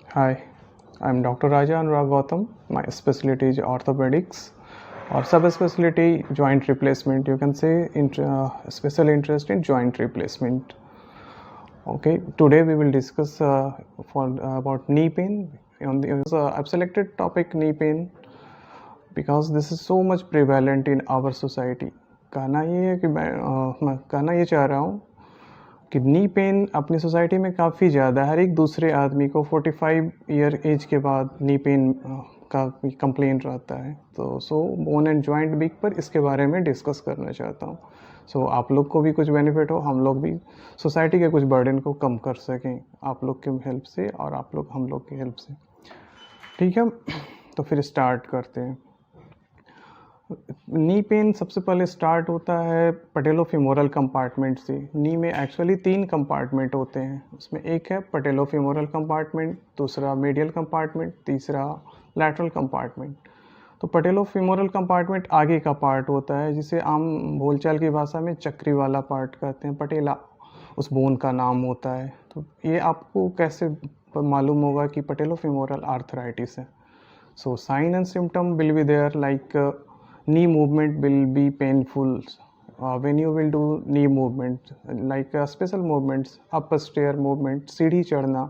Hi, I'm Dr. Raja Anurag Gautam. My specialty is orthopedics or subspecialty joint replacement. You can say special interest in joint replacement. Okay, today we will discuss about knee pain. I've selected topic knee pain because this is so much prevalent in our society. कहना ये है कि मैं कहना ये चाह रहा हूँ कि नी पेन अपनी सोसाइटी में काफ़ी ज़्यादा है। हर एक दूसरे आदमी को 45 ईयर एज के बाद नी पेन का कंप्लेन रहता है। तो बोन एंड जॉइंट वीक पर इसके बारे में डिस्कस करना चाहता हूँ। आप लोग को भी कुछ बेनिफिट हो, हम लोग भी सोसाइटी के कुछ बर्डन को कम कर सकें आप लोग की हेल्प से और आप लोग हम लोग की हेल्प से। ठीक है, तो फिर स्टार्ट करते हैं। नी पेन सबसे पहले स्टार्ट होता है पटेलोफीमोरल कंपार्टमेंट से। नी में एक्चुअली 3 कंपार्टमेंट होते हैं। उसमें एक है पटेलोफीमोरल कंपार्टमेंट, दूसरा मीडियल कंपार्टमेंट, तीसरा लैटरल कंपार्टमेंट। तो पटेलोफीमोरल कंपार्टमेंट आगे का पार्ट होता है, जिसे आम बोलचाल की भाषा में चक्री वाला पार्ट कहते हैं। पटेला उस बोन का नाम होता है। तो ये आपको कैसे मालूम होगा कि पटेलोफीमोरल आर्थराइटिस है? So sign and symptom will be there like knee movement will be painful when you will do knee movement like special movements, up stair movement, सीढ़ी चढ़ना,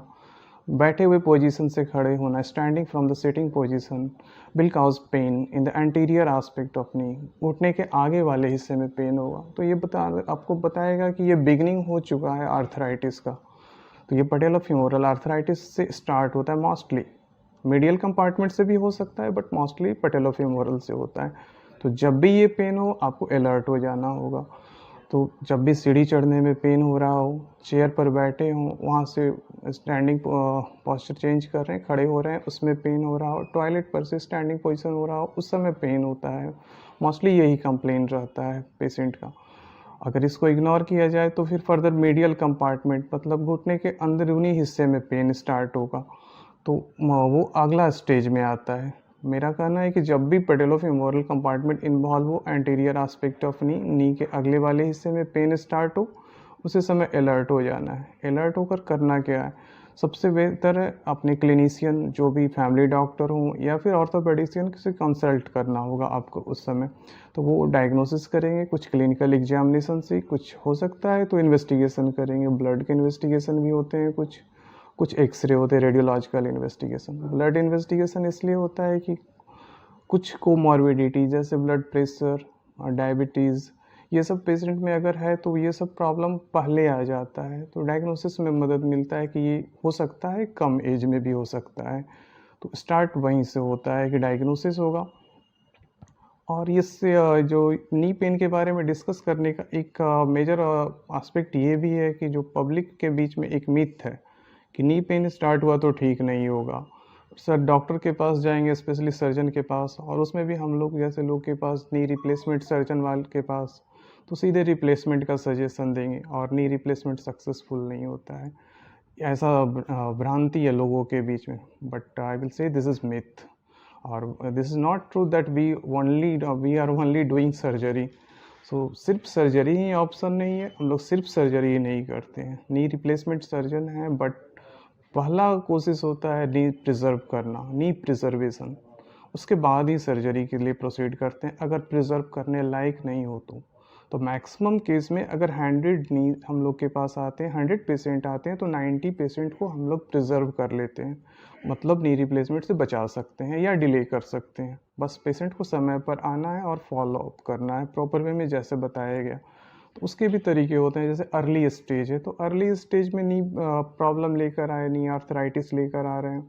बैठे हुए पोजीशन से खड़े होना, standing from the sitting position will cause pain in the anterior aspect of knee। घुटने के आगे वाले हिस्से में पेन होगा। तो ये आपको बताएगा कि ये बिगनिंग हो चुका है आर्थराइटिस का। तो ये पटेलोफीमोरल आर्थराइटिस से स्टार्ट होता है। मोस्टली मीडियल कंपार्टमेंट से भी हो सकता है, बट मोस्टली पटेलोफीमोरल से होता है। तो जब भी ये पेन हो आपको अलर्ट हो जाना होगा। तो जब भी सीढ़ी चढ़ने में पेन हो रहा हो, चेयर पर बैठे हों, वहाँ से स्टैंडिंग पोस्चर चेंज कर रहे हैं, खड़े हो रहे हैं, उसमें पेन हो रहा हो, टॉयलेट पर से स्टैंडिंग पोजीशन हो रहा हो, उस समय पेन होता है। मोस्टली यही कंप्लेन रहता है पेशेंट का। अगर इसको इग्नोर किया जाए तो फिर फर्दर मीडियल कंपार्टमेंट मतलब घुटने के अंदरूनी हिस्से में पेन स्टार्ट होगा। तो वो अगला स्टेज में आता है। मेरा कहना है कि जब भी पटेलोफीमोरल कंपार्टमेंट इन्वॉल्व हो एंटीरियर एस्पेक्ट ऑफ नी के अगले वाले हिस्से में पेन स्टार्ट हो, उसी समय अलर्ट हो जाना है। अलर्ट होकर करना क्या है? सबसे बेहतर है अपने क्लिनिशियन, जो भी फैमिली डॉक्टर हो या फिर ऑर्थोपेडिशियन से कंसल्ट करना होगा आपको उस समय। तो वो डायग्नोसिस करेंगे कुछ क्लिनिकल एग्जामिनेशन से, कुछ हो सकता है तो इन्वेस्टिगेशन करेंगे। ब्लड के इन्वेस्टिगेशन भी होते हैं, कुछ एक्सरे होते हैं, रेडियोलॉजिकल इन्वेस्टिगेशन। ब्लड इन्वेस्टिगेशन इसलिए होता है कि कुछ कोमॉर्बिडिटी जैसे ब्लड प्रेशर और डायबिटीज़, ये सब पेशेंट में अगर है तो ये सब प्रॉब्लम पहले आ जाता है। तो डायग्नोसिस में मदद मिलता है कि ये हो सकता है, कम एज में भी हो सकता है। तो स्टार्ट वहीं से होता है कि डायग्नोसिस होगा। और इससे जो नी पेन के बारे में डिस्कस करने का एक मेजर एस्पेक्ट ये भी है कि जो पब्लिक के बीच में एक मिथ है कि नी पेन स्टार्ट हुआ तो ठीक नहीं होगा। सर डॉक्टर के पास जाएंगे, स्पेशली सर्जन के पास, और उसमें भी हम लोग जैसे लोग के पास नी रिप्लेसमेंट सर्जन वाले के पास तो सीधे रिप्लेसमेंट का सजेशन देंगे और नी रिप्लेसमेंट सक्सेसफुल नहीं होता है। ऐसा भ्रांति है लोगों के बीच में, but I will say this is myth और this is not true that we are only doing surgery. So सिर्फ सर्जरी ही ऑप्शन नहीं है, हम लोग सिर्फ सर्जरी ही नहीं करते हैं। नी रिप्लेसमेंट सर्जन है, बट पहला कोशिश होता है नी प्रिजर्व करना, नी प्रिजर्वेशन। उसके बाद ही सर्जरी के लिए प्रोसीड करते हैं अगर प्रिजर्व करने लायक नहीं हो तो मैक्सिमम केस में अगर 100 नी हम लोग के पास आते हैं, 100 पेशेंट आते हैं तो 90 पेशेंट को हम लोग प्रिजर्व कर लेते हैं, मतलब नी रिप्लेसमेंट से बचा सकते हैं या डिले कर सकते हैं। बस पेशेंट को समय पर आना है और फॉलो अप करना है प्रॉपर वे में जैसे बताया गया। तो उसके भी तरीके होते हैं, जैसे अर्ली स्टेज है तो अर्ली स्टेज में नी प्रॉब्लम लेकर आए, नी आर्थराइटिस लेकर आ रहे हैं,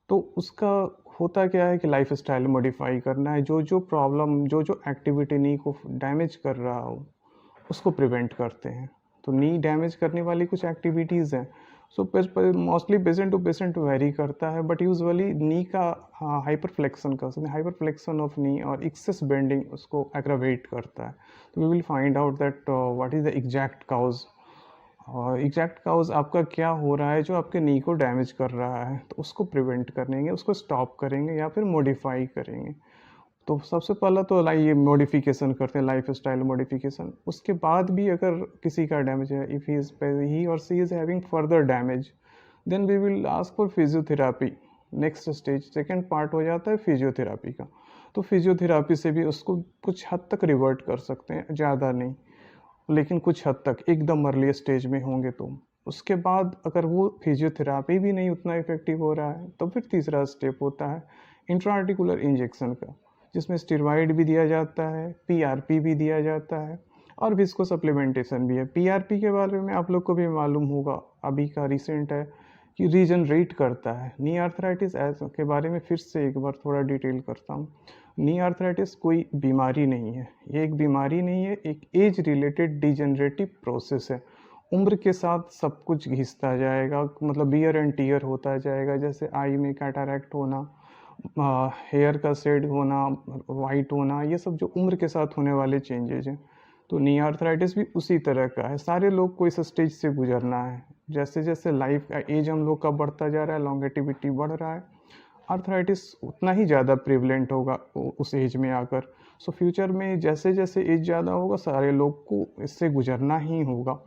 तो उसका होता क्या है कि लाइफ स्टाइल मॉडिफाई करना है। जो जो प्रॉब्लम, जो जो एक्टिविटी नी को डैमेज कर रहा हो उसको प्रिवेंट करते हैं। तो नी डैमेज करने वाली कुछ एक्टिविटीज़ हैं। So mostly patient to patient vary करता है, बट यूजुअली नी का हाइपर फ्लेक्शन कर सकते हैं। हाइपर फ्लेक्शन ऑफ नी और एक्सेस बेंडिंग उसको एग्रावेट करता है। तो we will find out that what is the exact cause. और एग्जैक्ट काउज आपका क्या हो रहा है जो आपके नी को डैमेज कर रहा है, तो उसको प्रिवेंट करेंगे, उसको स्टॉप करेंगे या फिर मॉडिफाई करेंगे। तो सबसे पहला तो ये मॉडिफिकेशन करते हैं, लाइफ स्टाइल मॉडिफिकेशन। उसके बाद भी अगर किसी का डैमेज है, if he or she is having further damage, then we will ask for physiotherapy. Next stage second part हो जाता है फिजियोथेरापी का। तो फिजियोथेरापी से भी उसको कुछ हद तक रिवर्ट कर सकते हैं, ज़्यादा नहीं लेकिन कुछ हद तक, एकदम अर्ली स्टेज में होंगे तो। उसके बाद अगर वो फिजियोथेरापी भी नहीं उतना इफेक्टिव हो रहा है तो फिर तीसरा स्टेप होता है इंट्राआर्टिकुलर इंजेक्शन का, जिसमें स्टेरॉइड भी दिया जाता है, पीआरपी भी दिया जाता है और विस्को सप्लीमेंटेशन भी है। पीआरपी के बारे में आप लोग को भी मालूम होगा, अभी का रिसेंट है कि रीजनरेट करता है। नी आर्थराइटिस के बारे में फिर से एक बार थोड़ा डिटेल करता हूँ। नी आर्थराइटिस कोई बीमारी नहीं है, ये एक बीमारी नहीं है, एक एज रिलेटेड डिजेनरेटिव प्रोसेस है। उम्र के साथ सब कुछ घिसता जाएगा, मतलब बियर एंड टीयर होता जाएगा, जैसे आई में कैटरैक्ट होना, हेयर का शेड होना, वाइट होना, ये सब जो उम्र के साथ होने वाले चेंजेज हैं। तो नी आर्थराइटिस भी उसी तरह का है। सारे लोग को इस स्टेज से गुजरना है। जैसे जैसे लाइफ का एज हम लोग का बढ़ता जा रहा है, लॉन्गेटिविटी बढ़ रहा है, आर्थराइटिस उतना ही ज़्यादा प्रिवलेंट होगा उस एज में आकर। सो फ्यूचर में जैसे जैसे एज ज़्यादा होगा सारे लोग को इससे गुजरना ही होगा।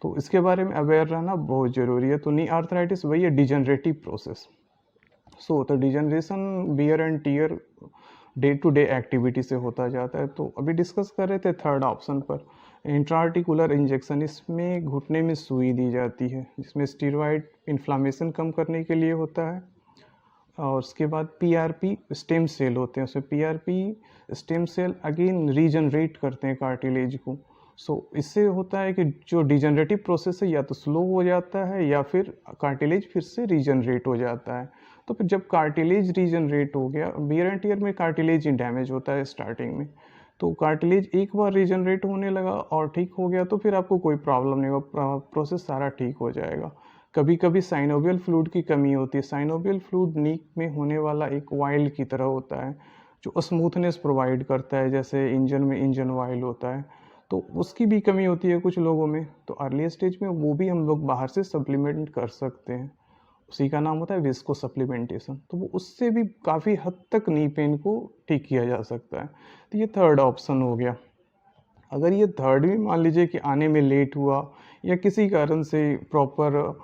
तो इसके बारे में अवेयर रहना बहुत ज़रूरी है। तो नी आर्थराइटिस वही है, डिजनरेटिव प्रोसेस। सो तो degeneration wear and tear day to day activity से होता जाता है। तो अभी डिस्कस कर रहे थे थर्ड ऑप्शन पर, इंट्राआर्टिकुलर इंजेक्शन। इसमें घुटने में सुई दी जाती है, जिसमें स्टेरॉइड इन्फ्लामेशन कम करने के लिए होता है। और उसके बाद पीआरपी स्टेम सेल होते हैं, उसमें PRP stem cell again regenerate करते हैं कार्टिलेज को। सो इससे होता है कि जो डिजनरेटिव प्रोसेस है या तो स्लो हो जाता है या फिर कार्टिलेज फिर से रीजनरेट हो जाता है। तो फिर जब कार्टिलेज रीजनरेट हो गया, बियर एंड टियर में कार्टिलेज ही डैमेज होता है स्टार्टिंग में, तो कार्टिलेज एक बार रीजनरेट होने लगा और ठीक हो गया तो फिर आपको कोई प्रॉब्लम नहीं होगा, प्रोसेस सारा ठीक हो जाएगा। कभी कभी साइनोवियल फ्लूइड की कमी होती है। साइनोवियल फ्लूइड नीक में होने वाला एक ऑयल की तरह होता है जो स्मूथनेस प्रोवाइड करता है, जैसे इंजन में इंजन ऑयल होता है, तो उसकी भी कमी होती है कुछ लोगों में। तो अर्ली स्टेज में वो भी हम लोग बाहर से सप्लीमेंट कर सकते हैं, उसी का नाम होता है विस्को सप्लीमेंटेशन। तो वो उससे भी काफ़ी हद तक नी पेन को ठीक किया जा सकता है। तो ये थर्ड ऑप्शन हो गया। अगर ये थर्ड भी मान लीजिए कि आने में लेट हुआ या किसी कारण से प्रॉपर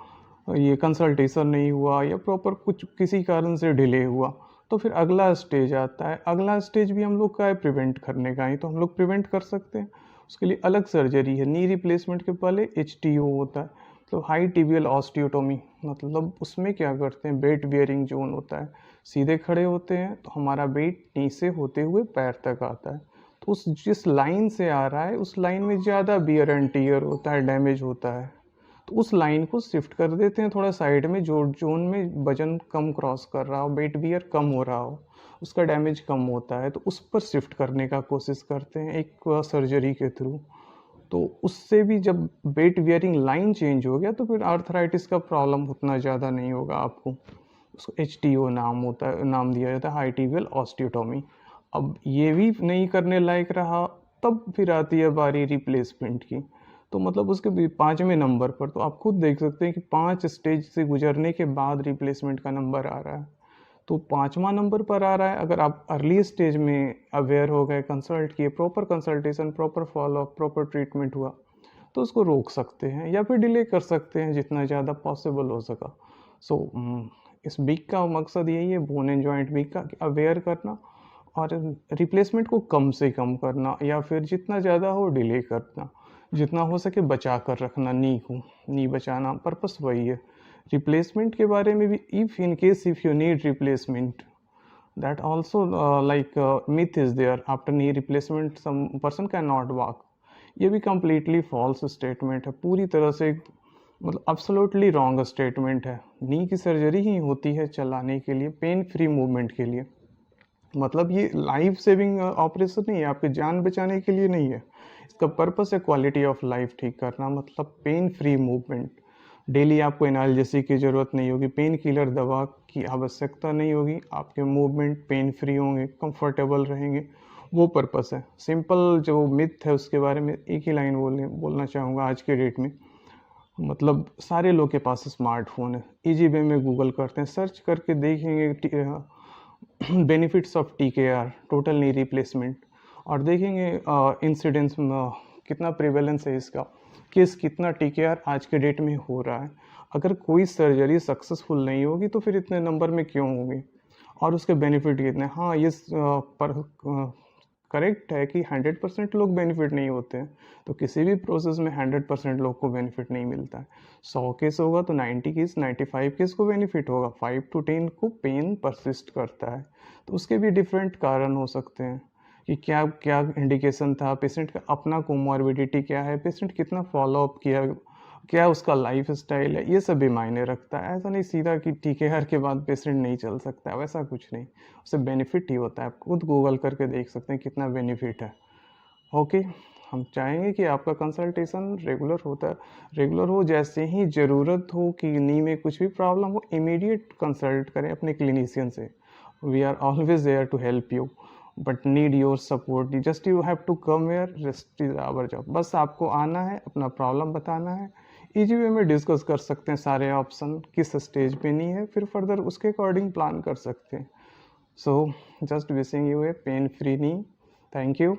ये कंसल्टेशन नहीं हुआ या प्रॉपर कुछ किसी कारण से डिले हुआ, तो फिर अगला स्टेज आता है। अगला स्टेज भी हम लोग का है प्रिवेंट करने का ही, तो हम लोग प्रिवेंट कर सकते हैं। उसके लिए अलग सर्जरी है। नी रिप्लेसमेंट के पहले HTO होता है, तो हाई टिबियल ऑस्टियोटोमी। मतलब उसमें क्या करते हैं, वेट बियरिंग जोन होता है, सीधे खड़े होते हैं तो हमारा वेट नी से होते हुए पैर तक आता है। तो उस जिस लाइन से आ रहा है उस लाइन में ज़्यादा बियर एंड टीयर होता है, डैमेज होता है, तो उस लाइन को शिफ्ट कर देते हैं थोड़ा साइड में, जो जोन में वजन कम क्रॉस कर रहा हो, वेट बियर कम हो रहा हो, उसका डैमेज कम होता है, तो उस पर शिफ्ट करने का कोशिश करते हैं एक सर्जरी के थ्रू। तो उससे भी जब वेट बियरिंग लाइन चेंज हो गया तो फिर आर्थराइटिस का प्रॉब्लम उतना ज़्यादा नहीं होगा आपको। उसको HTO नाम होता है, नाम दिया जाता है, हाई टिबियल ऑस्टियोटोमी। अब ये भी नहीं करने लायक रहा, तब फिर आती है बारी रिप्लेसमेंट की। तो मतलब उसके 5वें नंबर पर, तो आप खुद देख सकते हैं कि 5 स्टेज से गुजरने के बाद रिप्लेसमेंट का नंबर आ रहा है। तो 5वां नंबर पर आ रहा है। अगर आप अर्ली स्टेज में अवेयर हो गए, कंसल्ट किए, proper consultation, proper follow up, proper treatment हुआ, तो उसको रोक सकते हैं या फिर डिले कर सकते हैं जितना ज़्यादा पॉसिबल हो सका। सो इस वीक का मकसद यही है, बोन एंड जॉइंट वीक का, अवेयर करना और रिप्लेसमेंट को कम से कम करना या फिर जितना ज़्यादा हो डिले करना, जितना हो सके बचा कर रखना नी को, नी बचाना, पर्पस वही है। रिप्लेसमेंट के बारे में भी, if in case if you need replacement, that also like myth is there, after knee replacement some person can not walk. ये भी कम्प्लीटली फॉल्स स्टेटमेंट है, पूरी तरह से मतलब एब्सोल्युटली रॉन्ग स्टेटमेंट है। नी की सर्जरी ही होती है चलाने के लिए, पेन फ्री मूवमेंट के लिए। मतलब ये लाइफ सेविंग ऑपरेशन नहीं है, आपकी जान बचाने के लिए नहीं है। इसका पर्पस है क्वालिटी ऑफ लाइफ ठीक करना, मतलब पेन फ्री मूवमेंट। डेली आपको एनाल्जेसिक की ज़रूरत नहीं होगी, पेन किलर दवा की आवश्यकता नहीं होगी, आपके मूवमेंट पेन फ्री होंगे, कंफर्टेबल रहेंगे, वो पर्पस है। सिंपल जो मिथ है उसके बारे में एक ही लाइन बोलना चाहूँगा आज के डेट में। मतलब सारे लोग के पास स्मार्टफोन है, इजी वे में गूगल करते हैं, सर्च करके देखेंगे benefits of TKR, total knee replacement, और देखेंगे इंसिडेंस कितना प्रिवेलेंस है इसका, केस कितना TKR आज के डेट में हो रहा है। अगर कोई सर्जरी सक्सेसफुल नहीं होगी तो फिर इतने नंबर में क्यों होगी, और उसके बेनिफिट कितने। हाँ, ये पर करेक्ट है कि 100% लोग बेनिफिट नहीं होते हैं, तो किसी भी प्रोसेस में 100% लोग को बेनिफिट नहीं मिलता है। 100 केस होगा तो 90 केस 95 केस को बेनिफिट होगा, 5 to 10 को पेन परसिस्ट करता है। तो उसके भी डिफरेंट कारण हो सकते हैं कि क्या क्या इंडिकेशन था, पेशेंट का अपना कोमॉर्बिडिटी क्या है, पेशेंट कितना फॉलोअप किया, क्या उसका लाइफ स्टाइल है, ये सब भी मायने रखता है। ऐसा नहीं सीधा कि TKR के बाद पेशेंट नहीं चल सकता है, वैसा कुछ नहीं, उससे बेनिफिट ही होता है। आप खुद गूगल करके देख सकते हैं कितना बेनिफिट है। ओके, हम चाहेंगे कि आपका कंसल्टेशन रेगुलर हो। जैसे ही ज़रूरत हो कि नी में कुछ भी प्रॉब्लम हो, इमीडिएट कंसल्ट करें अपने क्लिनिशियन से। We are always there to help you, but need your support. Just you have to come where, rest is our job. बस आपको आना है, अपना प्रॉब्लम बताना है, इजी वे में डिस्कस कर सकते हैं सारे ऑप्शन, किस स्टेज पे नहीं है, फिर फर्दर उसके अकॉर्डिंग प्लान कर सकते हैं। So just wishing U A pain free knee. Thank you.